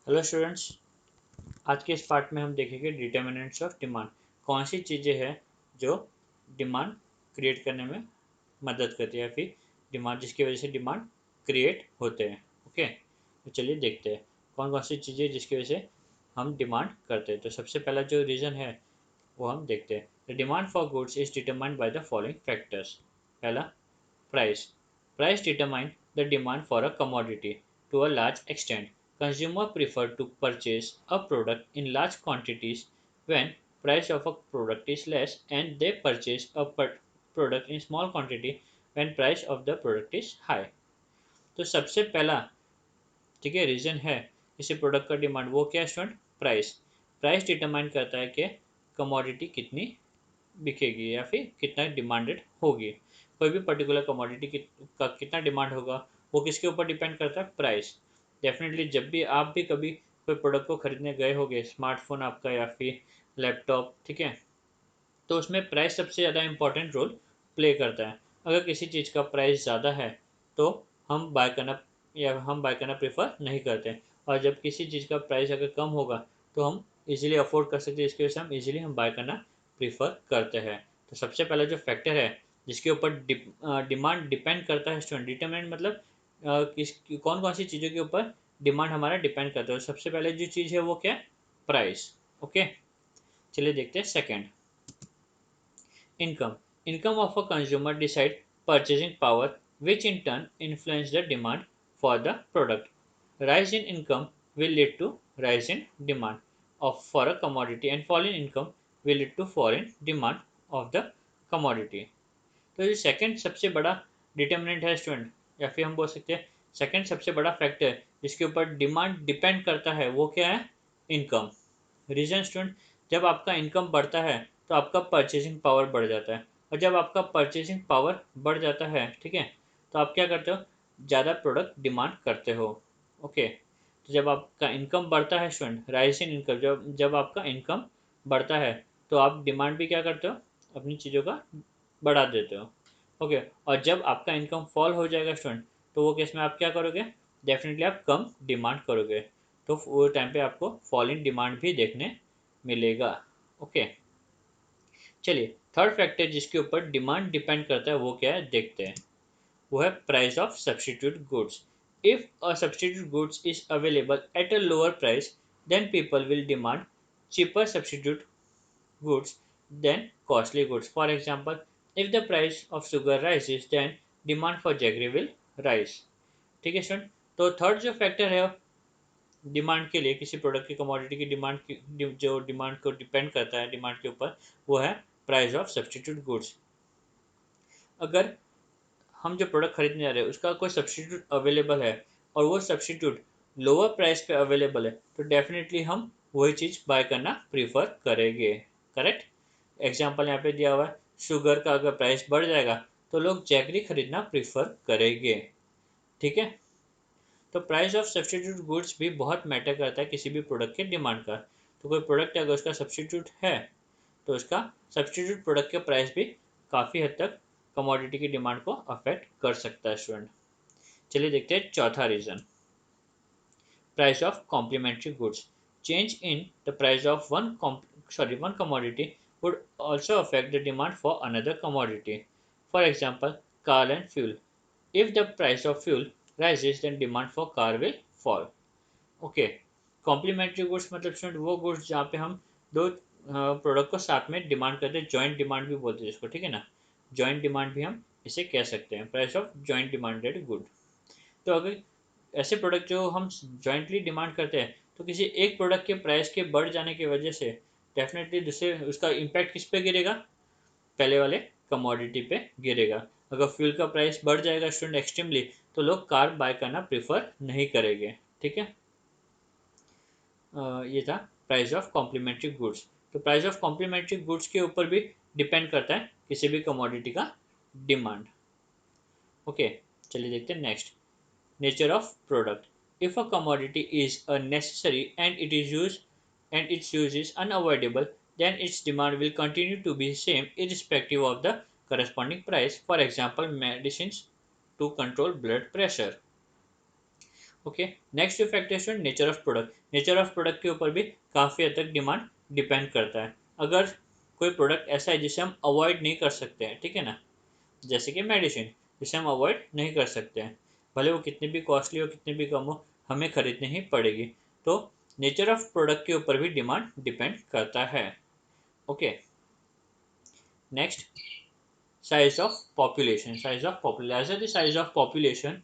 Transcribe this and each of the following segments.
Hello students. आज के इस पार्ट में हम देखेंगे डिटर्मिनेंट्स ऑफ डिमांड। कौन सी चीज़ें हैं जो डिमांड क्रिएट करने में मदद करती है या फिर डिमांड जिसकी वजह से डिमांड क्रिएट होते हैं। ओके, तो चलिए देखते हैं कौन कौन सी चीज़ें जिसकी वजह से हम डिमांड करते हैं। तो सबसे पहला जो रीज़न है वो हम देखते हैं। The demand for goods is determined by the following factors. पहला, price. Price determines the demand for a commodity to a large extent. Consumers prefer to purchase a product in large quantities when price of a product is less, and they purchase a product in small quantity when price of the product is high. तो सबसे पहला, ठीक है, reason है किसी product का demand, वो क्या है स्टूडेंट? प्राइस। प्राइस डिटरमाइन करता है कि कमोडिटी कितनी बिकेगी या फिर कितना डिमांडेड होगी। कोई भी पर्टिकुलर कमोडिटी का कितना डिमांड होगा वो किसके ऊपर डिपेंड करता है? प्राइस। डेफिनेटली जब भी आप भी कभी कोई प्रोडक्ट को खरीदने गए होगे, स्मार्टफोन आपका या फिर लैपटॉप, ठीक है, तो उसमें प्राइस सबसे ज़्यादा इंपॉर्टेंट रोल प्ले करता है। अगर किसी चीज़ का प्राइस ज़्यादा है तो हम बाय करना प्रेफर नहीं करते, और जब किसी चीज़ का प्राइस अगर कम होगा तो हम इजीली अफोर्ड कर सकते हैं, इसकी वजह से हम इजीली बाय करना प्रीफर करते हैं। तो सबसे पहला जो फैक्टर है जिसके ऊपर डिमांड डिपेंड करता है स्टूडेंट, डिटरमिनेंट मतलब किस कौन कौन सी चीज़ों के ऊपर डिमांड हमारा डिपेंड करता है। सबसे पहले जो चीज़ है वो क्या है? प्राइस। ओके, चलिए देखते हैं second. Income. Income of a consumer decide purchasing power, which in turn influence the demand for the product. Rise in income will lead to rise in demand of for a commodity, and fall in income will lead to fall in demand of the commodity. तो ये second सबसे बड़ा determinant है student, या फिर हम बोल सकते हैं सेकंड सबसे बड़ा फैक्टर जिसके ऊपर डिमांड डिपेंड करता है वो क्या है? इनकम। रीजन स्टूडेंट, जब आपका इनकम बढ़ता है तो आपका परचेसिंग पावर बढ़ जाता है, और जब आपका परचेसिंग पावर बढ़ जाता है, ठीक है, तो आप क्या करते हो? ज़्यादा प्रोडक्ट डिमांड करते हो। ओके, तो जब आपका इनकम बढ़ता है स्टूडेंट, राइज इन इनकम, जब जब आपका इनकम बढ़ता है तो आप डिमांड भी क्या करते हो? अपनी चीज़ों का बढ़ा देते हो। ओके, और जब आपका इनकम फॉल हो जाएगा स्टूडेंट, तो वो केस में आप क्या करोगे? डेफिनेटली आप कम डिमांड करोगे, तो वो टाइम पे आपको फॉल इन डिमांड भी देखने मिलेगा। ओके, चलिए थर्ड फैक्टर जिसके ऊपर डिमांड डिपेंड करता है वो क्या है देखते हैं। वो है price of substitute goods. If a substitute goods is available at a lower price, then people will demand cheaper substitute goods than costly goods. For example, if the price of sugar rises, then demand for jaggery will rise. ठीक है student, तो third जो factor है demand के लिए, किसी product की commodity की डिमांड की जो डिमांड को डिपेंड करता है डिमांड के ऊपर, वो है प्राइस ऑफ सब्सटीट्यूट गुड्स। अगर हम जो प्रोडक्ट खरीदने जा रहे हैं उसका कोई सब्सटीट्यूट अवेलेबल है और वो सब्सटीट्यूट लोअर प्राइस पे अवेलेबल है, तो डेफिनेटली हम वही चीज़ बाय करना प्रीफर करेंगे। करेक्ट। एग्जाम्पल यहाँ पे दिया हुआ है, शुगर का अगर प्राइस बढ़ जाएगा तो लोग जैगरी खरीदना प्रीफर करेंगे। ठीक है, तो प्राइस ऑफ सब्सटीट्यूट गुड्स भी बहुत मैटर करता है किसी भी प्रोडक्ट के डिमांड का। तो कोई प्रोडक्ट अगर उसका सब्सटीट्यूट है तो उसका सब्सटीट्यूट प्रोडक्ट के प्राइस भी काफ़ी हद तक कमोडिटी की डिमांड को अफेक्ट कर सकता है स्टूडेंट। चलिए देखते हैं चौथा reason, price of complementary goods. Change in the price of one commodity would also affect the demand for another commodity. For example, car and fuel. If the price of fuel rises, then demand for car will fall. Okay, complementary goods मतलब student वो goods जहाँ पे हम दो product को साथ में demand करते हैं, जॉइंट डिमांड भी बोलते हैं जिसको, ठीक है ना, जॉइंट डिमांड भी हम इसे कह सकते हैं, price of joint demanded good. तो अगर ऐसे प्रोडक्ट जो हम जॉइंटली डिमांड करते हैं, तो किसी एक प्रोडक्ट के प्राइस के बढ़ जाने की वजह से डेफिनेटली दूसरे उसका इम्पैक्ट किस पे गिरेगा? पहले वाले कमोडिटी पे गिरेगा। अगर फ्यूल का प्राइस बढ़ जाएगा स्टूडेंट एक्सट्रीमली, तो लोग कार बाय करना प्रेफर नहीं करेंगे। ठीक है, ये था प्राइस ऑफ कॉम्प्लीमेंट्री गुड्स। तो प्राइस ऑफ कॉम्प्लीमेंट्री गुड्स के ऊपर भी डिपेंड करता है किसी भी कमोडिटी का डिमांड। ओके, चलिए देखते हैं next, nature of product. If a commodity is a necessary and it is used and its use is unavoidable, then its demand will continue to be same irrespective of the corresponding price. For example, medicines to control blood pressure. Okay, next जो factor है student nature of product. Nature of product के ऊपर भी काफ़ी हद तक demand depend करता है। अगर कोई प्रोडक्ट ऐसा है जिसे हम अवॉइड नहीं कर सकते हैं, ठीक है ना, जैसे कि मेडिसिन, जिसे हम अवॉइड नहीं कर सकते हैं, भले वो कितनी भी कॉस्टली हो कितनी भी कम हो, हमें खरीदनी ही पड़ेगी। तो नेचर ऑफ प्रोडक्ट के ऊपर भी डिमांड डिपेंड करता है। Okay, next size of population. Size of population. Larger the size of population,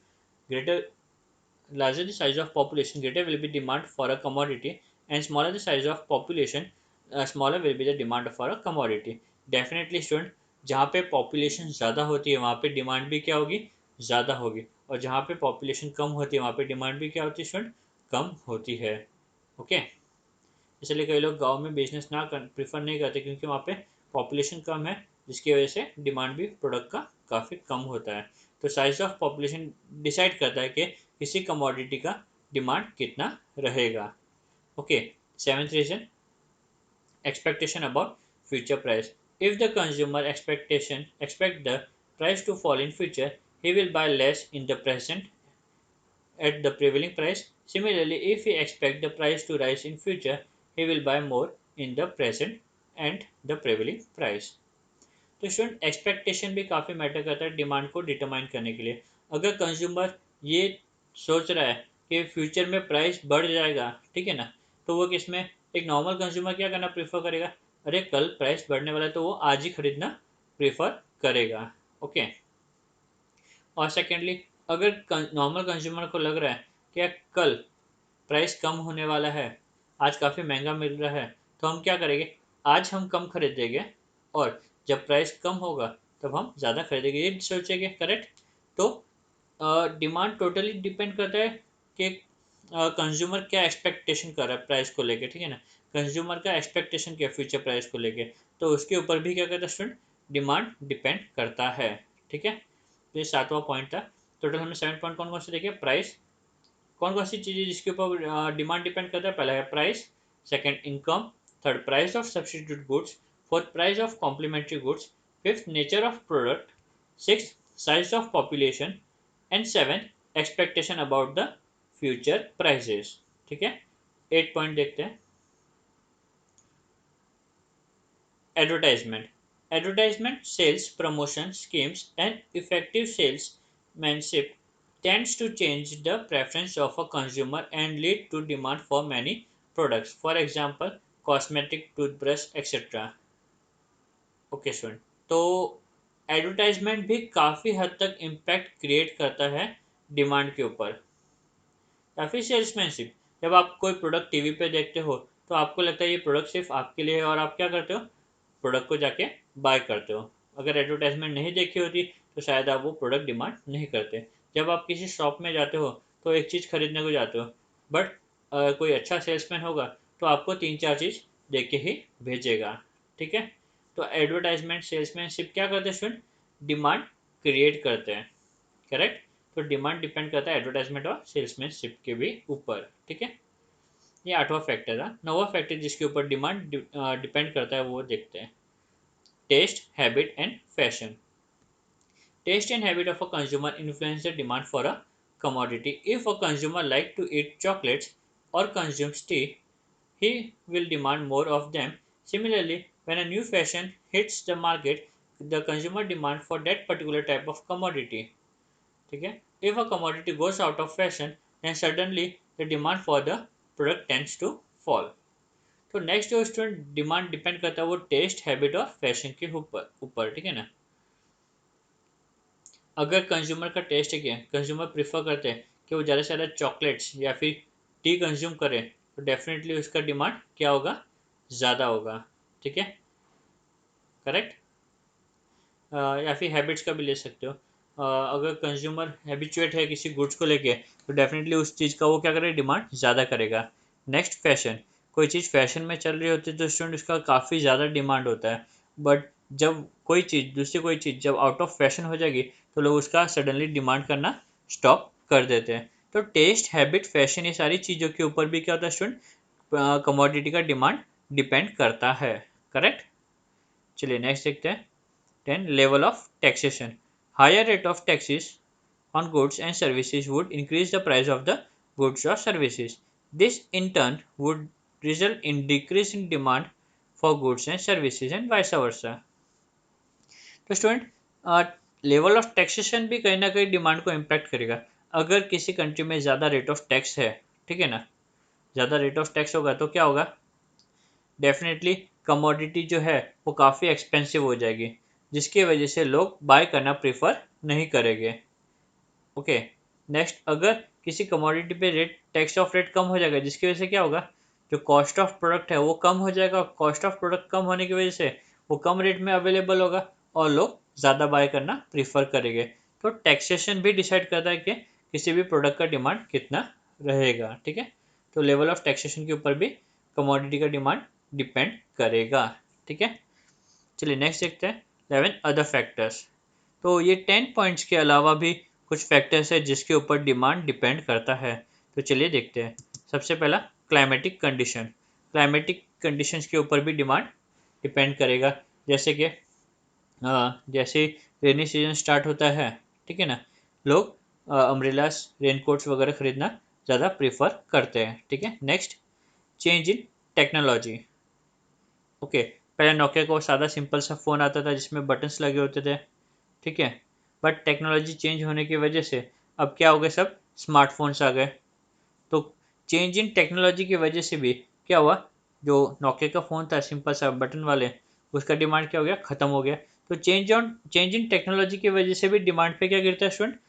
greater larger the size of population, greater will be demand for a commodity, and smaller the size of population, smaller will be the demand for a commodity. Definitely student, जहाँ पे population ज़्यादा होती है वहाँ पे demand भी क्या होगी, ज़्यादा होगी, और जहाँ पे population कम होती है वहाँ पे डिमांड भी क्या होती है स्टूडेंट, कम होती है। ओके, इसलिए कई लोग गांव में बिजनेस ना कर प्रीफर नहीं करते क्योंकि वहाँ पे पॉपुलेशन कम है, जिसकी वजह से डिमांड भी प्रोडक्ट का काफ़ी कम होता है। तो साइज ऑफ पॉपुलेशन डिसाइड करता है कि किसी कमोडिटी का डिमांड कितना रहेगा। Okay, seventh reason expectation about future price. If the consumer expect the price to fall in future, he will buy less in the present at the prevailing price. Similarly, if he expect the price to rise in future, he will buy more in the present and the prevailing price. तो student expectation भी काफ़ी matter करता है demand को determine करने के लिए। अगर कंज्यूमर ये सोच रहा है कि फ्यूचर में प्राइस बढ़ जाएगा, ठीक है ना, तो वो किस में एक नॉर्मल कंज्यूमर क्या करना प्रीफर करेगा, अरे कल प्राइस बढ़ने वाला है तो वो आज ही खरीदना प्रीफर करेगा। ओके, और सेकेंडली अगर नॉर्मल कंज्यूमर को लग रहा है कि कल प्राइस कम होने वाला है, आज काफ़ी महंगा मिल रहा है, तो हम क्या करेंगे, आज हम कम खरीदेंगे और जब प्राइस कम होगा तब हम ज़्यादा खरीदेंगे, ये सोचेंगे। करेक्ट। तो डिमांड टोटली डिपेंड करता है कि कंज्यूमर क्या एक्सपेक्टेशन कर रहा है प्राइस को लेके, ठीक है ना, कंज्यूमर का एक्सपेक्टेशन क्या फ्यूचर प्राइस को लेके, तो उसके ऊपर भी क्या करता है स्टूडेंट, डिमांड डिपेंड करता है। ठीक है, तो ये सातवां पॉइंट था। टोटल हमने 7 पॉइंट कौन कौन से देखे, प्राइस, कौन कौन सी चीज़ें जिसके ऊपर डिमांड डिपेंड करता है, पहला है price, second income, third price of substitute goods, fourth price of complementary goods, fifth nature of product, six size of population, and seven expectation about the future prices. ठीक है, 8 पॉइंट देखते हैं। Advertisement, advertisement sales promotion schemes and effective salesmanship tends to change the preference of a consumer and lead to demand for many products, for example cosmetic, toothbrush, etc. Okay student, तो advertisement भी काफ़ी हद तक impact create करता है demand के ऊपर, या फिर सेल्समैनशिप। जब आप कोई प्रोडक्ट टीवी पे देखते हो तो आपको लगता है ये प्रोडक्ट सिर्फ आपके लिए है और आप क्या करते हो, प्रोडक्ट को जाके बाय करते हो। अगर एडवर्टाइजमेंट नहीं देखी होती तो शायद आप वो प्रोडक्ट डिमांड नहीं करते। जब आप किसी शॉप में जाते हो तो एक चीज़ खरीदने को जाते हो, बट कोई अच्छा सेल्समैन होगा तो आपको तीन चार चीज़ देख के ही भेजेगा। ठीक है, तो एडवर्टाइजमेंट सेल्समैनशिप क्या करते हैं स्टूडेंट, डिमांड क्रिएट करते हैं। करेक्ट, तो डिमांड डिपेंड करता है एडवर्टाइजमेंट और सेल्समैनशिप के भी ऊपर। ठीक है, ये आठवां फैक्टर था। नौवां फैक्टर जिसके ऊपर डिमांड डिपेंड करता है वो देखते हैं, taste, habit and fashion. Taste and habit of a consumer influence the demand for a commodity. If a consumer like to eat chocolates or consumes tea, he will demand more of them. Similarly, when a new fashion hits the market, the consumer demand for that particular type of commodity. Okay? If a commodity goes out of fashion, then suddenly the demand for the product tends to fall. तो next जो student demand depend करता है वो test, habit और fashion के ऊपर ऊपर। ठीक है ना, अगर कंज्यूमर का टेस्ट है, कंज्यूमर प्रीफर करते हैं कि वो ज़्यादा से ज़्यादा चॉकलेट्स या फिर टी कंज्यूम करे, तो डेफिनेटली उसका डिमांड क्या होगा, ज़्यादा होगा। ठीक है, करेक्ट। या फिर हैबिट्स का भी ले सकते हो। अगर कंज्यूमर हैबिचुएट है किसी गुड्स को लेके तो डेफिनेटली उस चीज़ का वो क्या करेगा, डिमांड ज़्यादा करेगा। नेक्स्ट फैशन, कोई चीज़ फैशन में चल रही होती है तो स्टूडेंट उसका काफ़ी ज़्यादा डिमांड होता है, बट जब कोई चीज़ दूसरी कोई चीज़ जब आउट ऑफ फैशन हो जाएगी तो लोग उसका सडनली डिमांड करना स्टॉप कर देते हैं। तो टेस्ट, हैबिट, फैशन, ये सारी चीज़ों के ऊपर भी क्या होता है स्टूडेंट, कमोडिटी का डिमांड डिपेंड करता है। करेक्ट, चलिए नेक्स्ट देखते हैं। 10. Level of taxation. Higher rate of taxes on goods and services would increase the price of the goods or services. This in turn would result in decrease in demand for goods and services and vice versa. तो student level of taxation भी कहीं ना कहीं demand को impact करेगा। अगर किसी country में ज़्यादा रेट ऑफ टैक्स है, ठीक है ना, ज़्यादा रेट ऑफ टैक्स होगा तो क्या होगा, डेफिनेटली कमोडिटी जो है वो काफ़ी एक्सपेंसिव हो जाएगी, जिसकी वजह से लोग बाय करना प्रीफर नहीं करेंगे। ओके, नेक्स्ट, अगर किसी कमोडिटी पे रेट टैक्स ऑफ रेट कम हो जाएगा, जिसकी वजह से क्या होगा, जो कॉस्ट ऑफ प्रोडक्ट है वो कम हो जाएगा। कॉस्ट ऑफ प्रोडक्ट कम होने की वजह से वो कम रेट में अवेलेबल होगा और लोग ज़्यादा बाय करना प्रीफर करेंगे। तो टैक्सेशन भी डिसाइड करता है कि किसी भी प्रोडक्ट का डिमांड कितना रहेगा। ठीक है, तो लेवल ऑफ टैक्सेशन के ऊपर भी कमोडिटी का डिमांड डिपेंड करेगा। ठीक है, चलिए नेक्स्ट देखते हैं 11 अदर फैक्टर्स। तो ये 10 पॉइंट्स के अलावा भी कुछ फैक्टर्स है जिसके ऊपर डिमांड डिपेंड करता है। तो चलिए देखते हैं। सबसे पहला क्लाइमेटिक कंडीशन। क्लाइमेटिक कंडीशंस के ऊपर भी डिमांड डिपेंड करेगा। जैसे कि जैसे रेनी सीजन स्टार्ट होता है, ठीक है ना, लोग अम्ब्रेलास, रेनकोट्स वगैरह खरीदना ज़्यादा प्रीफर करते हैं। ठीक है, next, change in technology. Okay, पहले नोकिया को सादा सिंपल सा फ़ोन आता था जिसमें बटन्स लगे होते थे, ठीक है, बट टेक्नोलॉजी चेंज होने की वजह से अब क्या हो गए, सब स्मार्टफोन्स आ गए। तो चेंज इन टेक्नोलॉजी की वजह से भी क्या हुआ, जो नोकिया का फ़ोन था सिंपल सा बटन वाले, उसका डिमांड क्या हो गया, ख़त्म हो गया। तो चेंज इन टेक्नोलॉजी की वजह से भी डिमांड पे क्या गिरता है स्टूडेंट,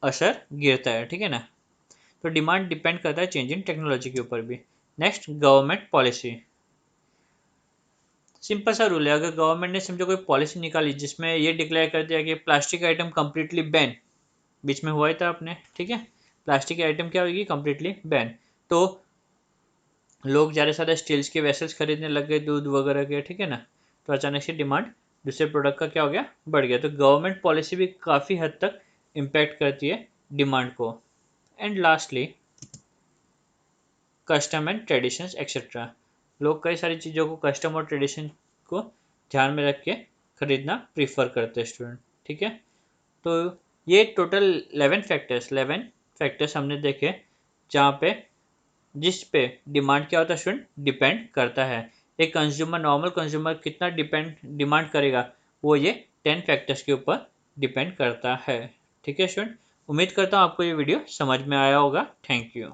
असर गिरता है। ठीक है ना, तो डिमांड डिपेंड करता है चेंज इन टेक्नोलॉजी के ऊपर भी। Next, government policy. सिंपल सा रूल है, अगर गवर्नमेंट ने समझो कोई पॉलिसी निकाली जिसमें ये डिक्लेयर कर दिया कि प्लास्टिक आइटम कम्प्लीटली बैन, बीच में हुआ ही था अपने, ठीक है, प्लास्टिक की आइटम क्या होगी, कम्प्लीटली बैन। तो लोग ज़्यादा से ज़्यादा स्टील्स के वेसल्स खरीदने लग गए, दूध वगैरह के, ठीक है ना, तो अचानक से डिमांड दूसरे प्रोडक्ट का क्या हो गया, बढ़ गया। तो गवर्नमेंट पॉलिसी भी काफ़ी हद तक इम्पैक्ट करती है डिमांड को। And lastly, custom and traditions etcetera. लोग कई सारी चीज़ों को, कस्टम और ट्रेडिशन को ध्यान में रख के खरीदना प्रीफर करते हैं स्टूडेंट। ठीक है, तो ये टोटल 11 फैक्टर्स हमने देखे, जहाँ पे जिस पे डिमांड क्या होता है स्टूडेंट, डिपेंड करता है। एक कंज्यूमर, नॉर्मल कंज्यूमर कितना डिमांड करेगा, वो ये 10 फैक्टर्स के ऊपर डिपेंड करता है। ठीक है स्टूडेंट, उम्मीद करता हूँ आपको ये वीडियो समझ में आया होगा। Thank you.